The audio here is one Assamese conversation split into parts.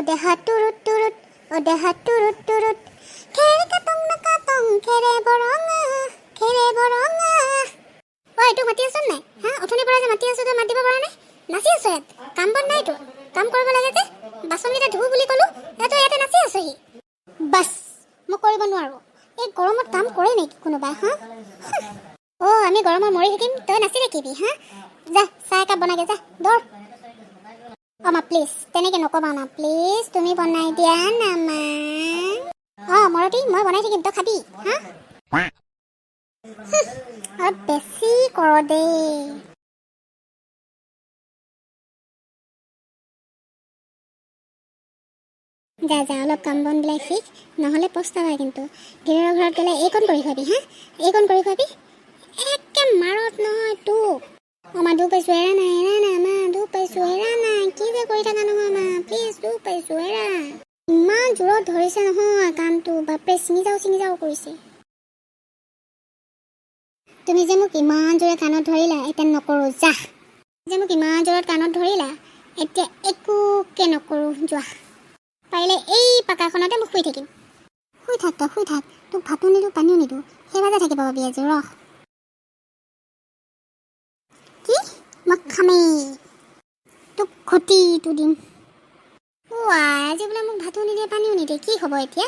দেহা তুৰুত তুৰুত দেহা তুৰুত তুৰুত খেৰ কাটং নাকাটং খেৰে বৰঙা ঐ তোক মাতি আছ নাই হা অথনিৰ পৰা যে মাতি আছো তই মাতিব পৰা নাই নাচি আছ ইয়াত কাম বন নাইতো কাম কৰিব লাগে যে বাচনকেইটা ধুও বুলি ক'লো তই ইয়াতে নাচি আছহি বাছ মই কৰিব নোৱাৰো এই গৰমত কাম কৰে নেকি কোনোবাই হা আমি গৰমত মৰি থাকিম তই নাচি থাকিবি হা যা চাহ একাপ বনাগে যা দৌৰ মা প্লিজ তেনেকৈ নকবা না প্লিজ তুমি বনাই দিয়া না মা মৰতি মই বনাই থাকিম তই খাবি হা অলপ বেছি কৰ দেই যা অলপ কাম বনবিলাক শিক নহ'লে পস্তাবা কিন্তু গিৰিৰৰ ঘৰত গ'লে এইকণ কৰি খুৱাবি হা এইকণ কৰি খুৱাবি একে মাৰত নহয় তোক মা দুখ পাইছোঁ এৰা নাই মা দুখ পাইছোঁ এৰা নাই কি যে কৰি থাকা নহয় মা প্লিজ দুখ পাইছোঁ এৰা ইমান জোৰত ধৰিছে নহয় কামটো বাপৰে ছিঙি যাওঁ কৰিছে তুমি যে মোক ইমান জোৰে কাণত ধৰিলা এতিয়া নকৰোঁ যা যে মোক ইমান জোৰত কাণত ধৰিলা এতিয়া একোকে নকৰোঁ যোৱা পাৰিলে এই পাকাখনতে মোক শুই থাকিম শুই থাক তোক ভাতো নিদিওঁ পানীও নিদিওঁ সেইভাগে থাকিব পাবি আজি ৰহ কি মই খামেই তোক ঘটিটো দিম আজি বোলে মোক ভাতো নিদিয়ে পানীও নিদিয়ে কি হ'ব এতিয়া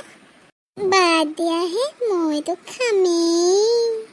বাদ দিয়াহে মই তোক খামেই